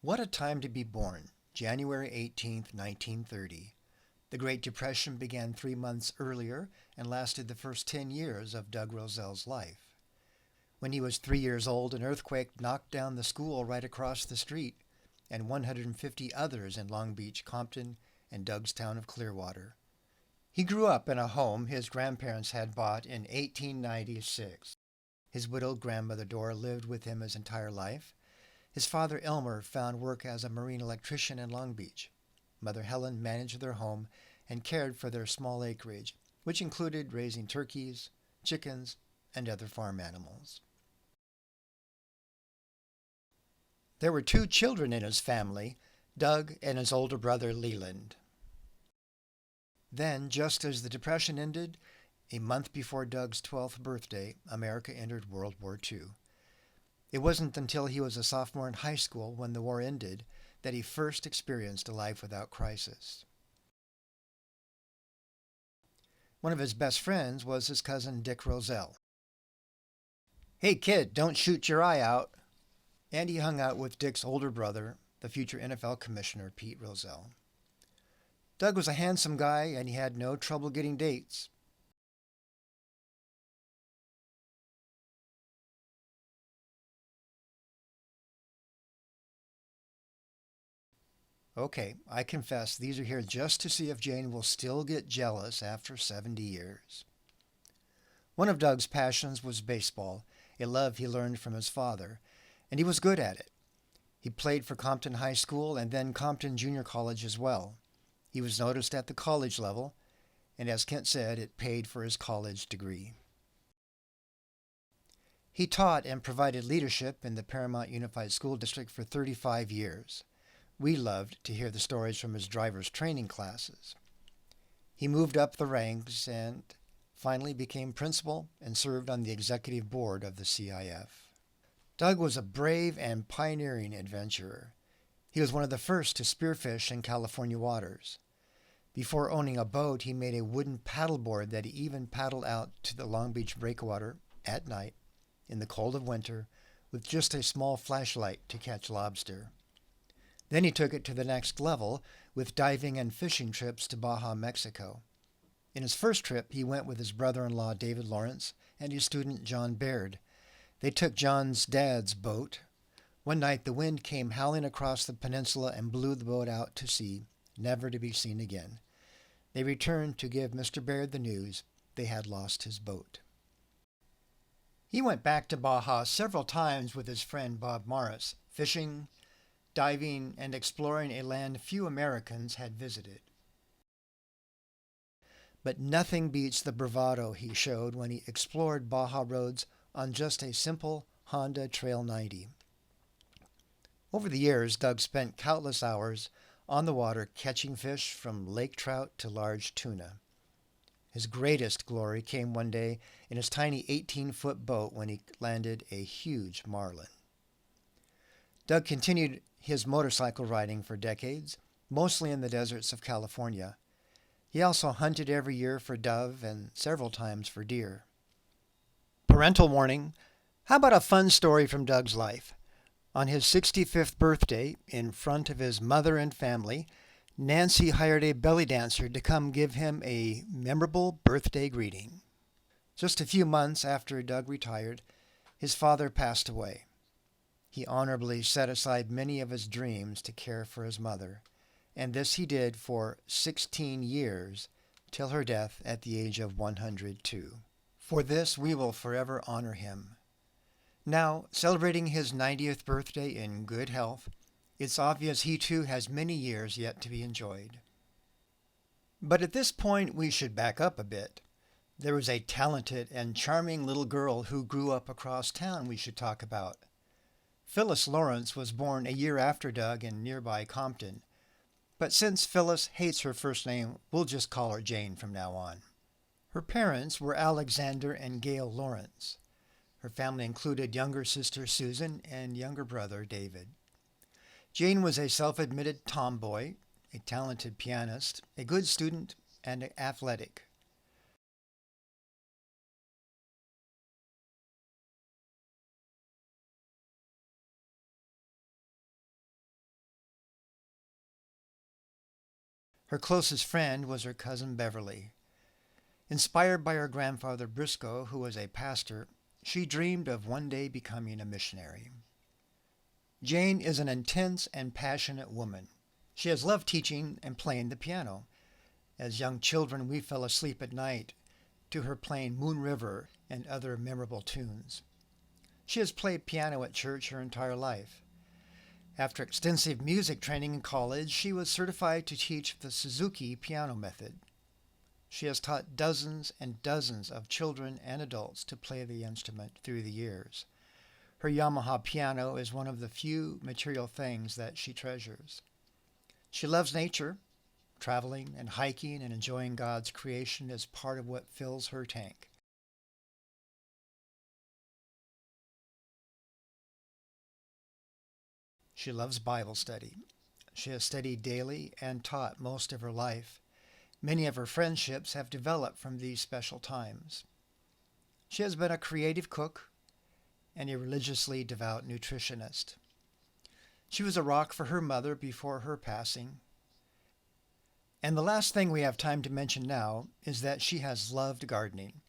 What a time to be born, January 18th, 1930. The Great Depression began 3 months earlier and lasted the first 10 years of Doug Rozelle's life. When he was 3 years old, an earthquake knocked down the school right across the street and 150 others in Long Beach, Compton, and Doug's town of Clearwater. He grew up in a home his grandparents had bought in 1896. His widowed grandmother Dora lived with him his entire life. His father Elmer found work as a marine electrician in Long Beach. Mother Helen managed their home and cared for their small acreage, which included raising turkeys, chickens, and other farm animals. There were 2 children in his family, Doug and his older brother Leland. Then, just as the Depression ended, a month before Doug's 12th birthday, America entered World War II. It wasn't until he was a sophomore in high school, when the war ended, that he first experienced a life without crisis. One of his best friends was his cousin Dick Rozelle. "Hey kid, don't shoot your eye out." And he hung out with Dick's older brother, the future NFL commissioner Pete Rozelle. Doug was a handsome guy and he had no trouble getting dates. Okay, I confess these are here just to see if Jane will still get jealous after 70 years. One of Doug's passions was baseball, a love he learned from his father, and he was good at it. He played for Compton High School and then Compton Junior College as well. He was noticed at the college level, and as Kent said, it paid for his college degree. He taught and provided leadership in the Paramount Unified School District for 35 years. We loved to hear the stories from his driver's training classes. He moved up the ranks and finally became principal and served on the executive board of the CIF. Doug was a brave and pioneering adventurer. He was one of the first to spearfish in California waters. Before owning a boat, he made a wooden paddleboard that he even paddled out to the Long Beach breakwater at night in the cold of winter with just a small flashlight to catch lobster. Then he took it to the next level with diving and fishing trips to Baja, Mexico. In his first trip, he went with his brother-in-law David Lawrence and his student John Baird. They took John's dad's boat. One night the wind came howling across the peninsula and blew the boat out to sea, never to be seen again. They returned to give Mr. Baird the news they had lost his boat. He went back to Baja several times with his friend Bob Morris, fishing, diving, and exploring a land few Americans had visited. But nothing beats the bravado he showed when he explored Baja roads on just a simple Honda Trail 90. Over the years, Doug spent countless hours on the water catching fish from lake trout to large tuna. His greatest glory came one day in his tiny 18-foot boat when he landed a huge marlin. Doug continued his motorcycle riding for decades, mostly in the deserts of California. He also hunted every year for dove and several times for deer. Parental warning: how about a fun story from Doug's life? On his 65th birthday, in front of his mother and family, Nancy hired a belly dancer to come give him a memorable birthday greeting. Just a few months after Doug retired, his father passed away. He honorably set aside many of his dreams to care for his mother, and this he did for 16 years, till her death at the age of 102. For this we will forever honor him. Now, celebrating his 90th birthday in good health, it's obvious he too has many years yet to be enjoyed. But at this point we should back up a bit. There was a talented and charming little girl who grew up across town we should talk about. Phyllis Lawrence was born a year after Doug in nearby Compton. But since Phyllis hates her first name, we'll just call her Jane from now on. Her parents were Alexander and Gail Lawrence. Her family included younger sister Susan and younger brother David. Jane was a self-admitted tomboy, a talented pianist, a good student, and athletic. Her closest friend was her cousin Beverly. Inspired by her grandfather Briscoe, who was a pastor, she dreamed of one day becoming a missionary. Jane is an intense and passionate woman. She has loved teaching and playing the piano. As young children, we fell asleep at night to her playing Moon River and other memorable tunes. She has played piano at church her entire life. After extensive music training in college, she was certified to teach the Suzuki piano method. She has taught dozens and dozens of children and adults to play the instrument through the years. Her Yamaha piano is one of the few material things that she treasures. She loves nature. Traveling and hiking and enjoying God's creation is part of what fills her tank. She loves Bible study. She has studied daily and taught most of her life. Many of her friendships have developed from these special times. She has been a creative cook and a religiously devout nutritionist. She was a rock for her mother before her passing. And the last thing we have time to mention now is that she has loved gardening.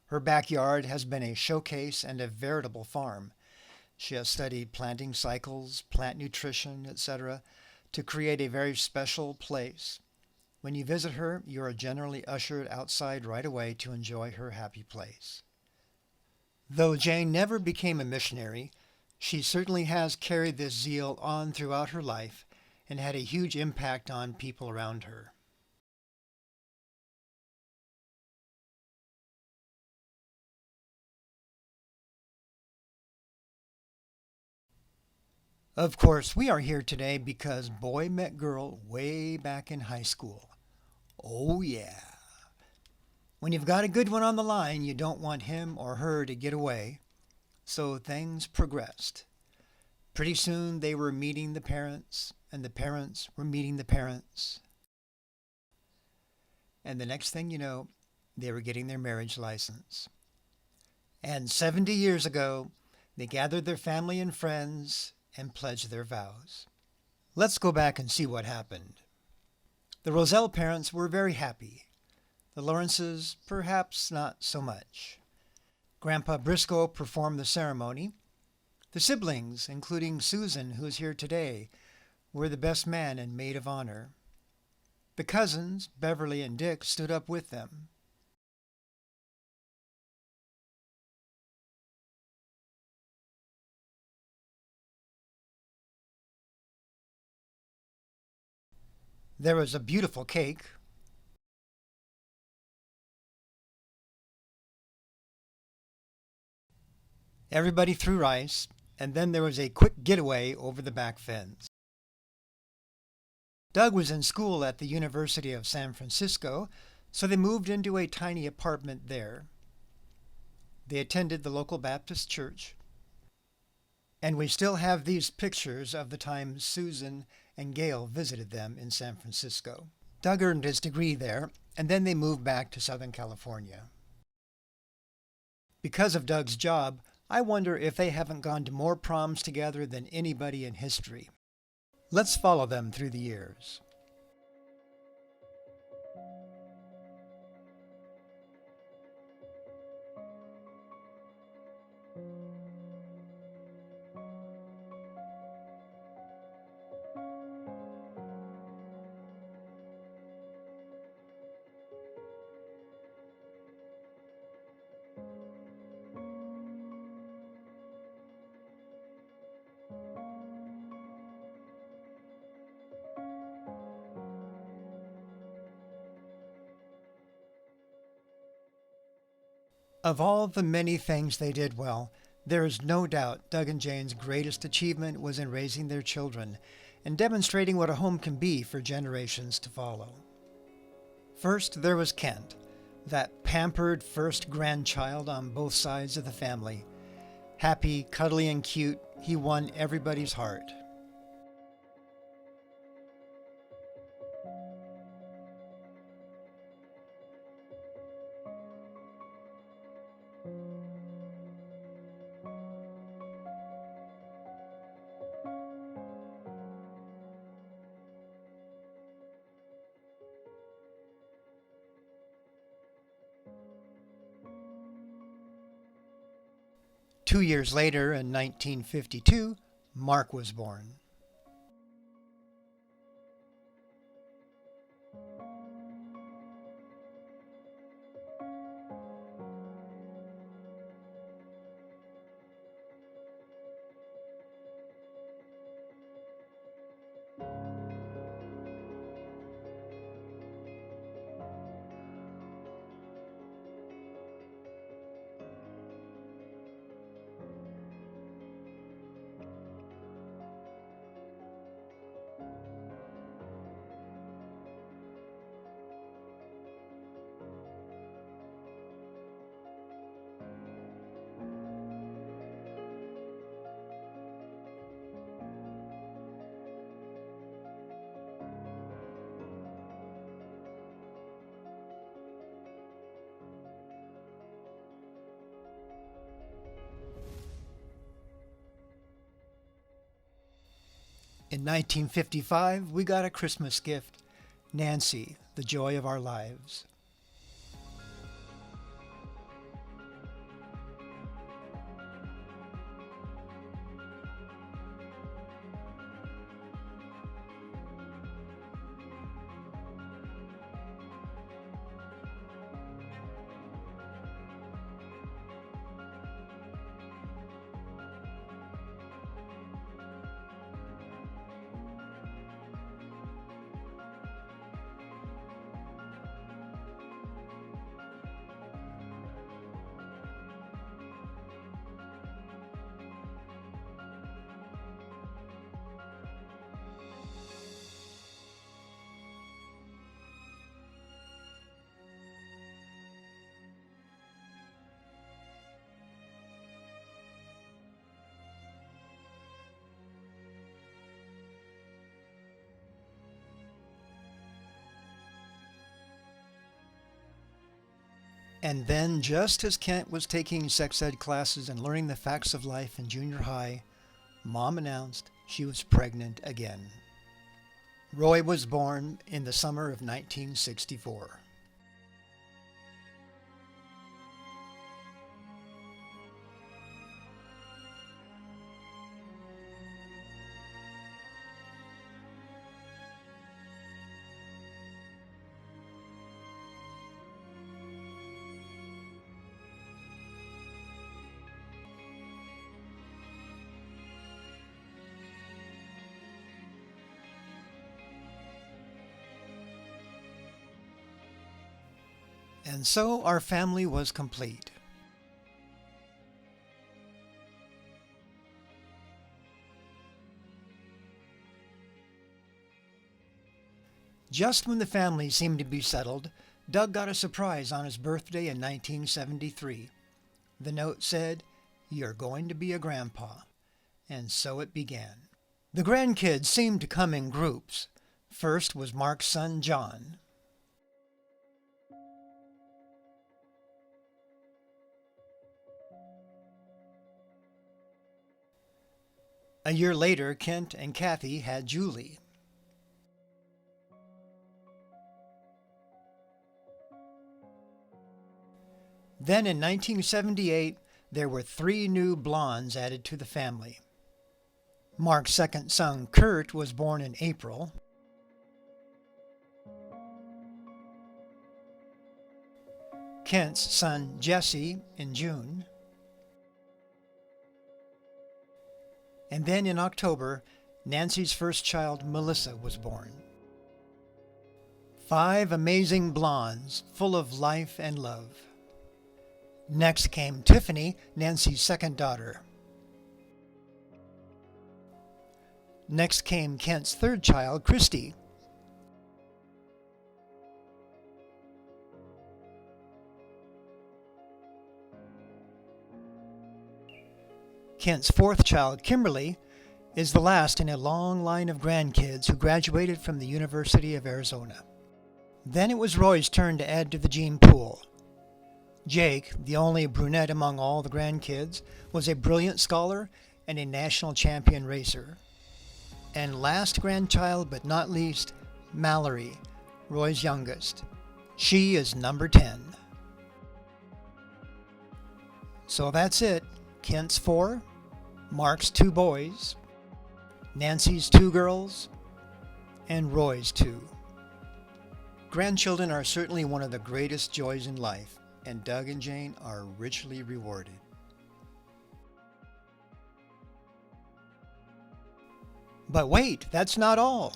Her backyard has been a showcase and a veritable farm. She has studied planting cycles, plant nutrition, etc., to create a very special place. When you visit her, you are generally ushered outside right away to enjoy her happy place. Though Jane never became a missionary, she certainly has carried this zeal on throughout her life and had a huge impact on people around her. Of course, we are here today because boy met girl way back in high school. Oh yeah. When you've got a good one on the line, you don't want him or her to get away. So things progressed. Pretty soon they were meeting the parents, and the parents were meeting the parents. And the next thing you know, they were getting their marriage license. And 70 years ago, they gathered their family and friends and pledged their vows. Let's go back and see what happened. The Rozelle parents were very happy. The Lawrences, perhaps not so much. Grandpa Briscoe performed the ceremony. The siblings, including Susan, who is here today, were the best man and maid of honor. The cousins, Beverly and Dick, stood up with them. There was a beautiful cake. Everybody threw rice, and then there was a quick getaway over the back fence. Doug was in school at the University of San Francisco, so they moved into a tiny apartment there. They attended the local Baptist church. And we still have these pictures of the time Susan and Gail visited them in San Francisco. Doug earned his degree there, and then they moved back to Southern California. Because of Doug's job, I wonder if they haven't gone to more proms together than anybody in history. Let's follow them through the years. Of all the many things they did well, there is no doubt Doug and Jane's greatest achievement was in raising their children and demonstrating what a home can be for generations to follow. First, there was Kent, that pampered first grandchild on both sides of the family. Happy, cuddly, and cute, he won everybody's heart. 2 years later, in 1952, Mark was born. In 1955, we got a Christmas gift, Nancy, the joy of our lives. And then, just as Kent was taking sex ed classes and learning the facts of life in junior high, Mom announced she was pregnant again. Roy was born in the summer of 1964. And so our family was complete. Just when the family seemed to be settled, Doug got a surprise on his birthday in 1973. The note said, "You're going to be a grandpa." And so it began. The grandkids seemed to come in groups. First was Mark's son, John. A year later, Kent and Kathy had Julie. Then in 1978, there were 3 new blondes added to the family. Mark's second son, Kurt, was born in April. Kent's son, Jesse, in June. And then in October, Nancy's first child, Melissa, was born. 5 amazing blondes, full of life and love. Next came Tiffany, Nancy's second daughter. Next came Kent's third child, Christy. Kent's fourth child, Kimberly, is the last in a long line of grandkids who graduated from the University of Arizona. Then it was Roy's turn to add to the gene pool. Jake, the only brunette among all the grandkids, was a brilliant scholar and a national champion racer. And last grandchild, but not least, Mallory, Roy's youngest. She is number 10. So that's it. Kent's 4, Mark's 2 boys, Nancy's 2 girls, and Roy's 2. Grandchildren are certainly one of the greatest joys in life, and Doug and Jane are richly rewarded. But wait, that's not all.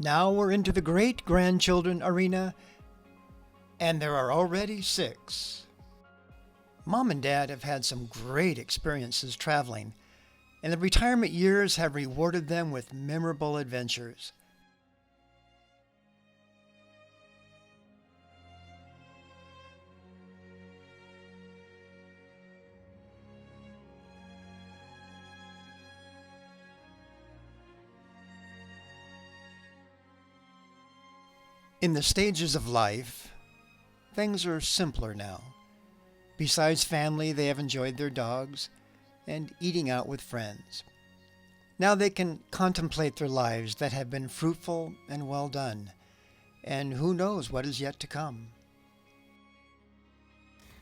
Now we're into the great-grandchildren arena, and there are already 6. Mom and Dad have had some great experiences traveling, and the retirement years have rewarded them with memorable adventures. In the stages of life, things are simpler now. Besides family, they have enjoyed their dogs and eating out with friends. Now they can contemplate their lives that have been fruitful and well done, and who knows what is yet to come.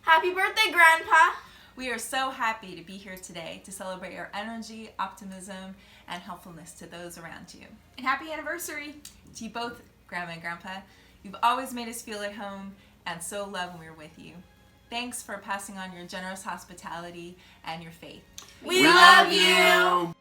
Happy birthday, Grandpa! We are so happy to be here today to celebrate your energy, optimism, and helpfulness to those around you. And happy anniversary to you both, Grandma and Grandpa. You've always made us feel at home and so loved when we were with you. Thanks for passing on your generous hospitality and your faith. We love you!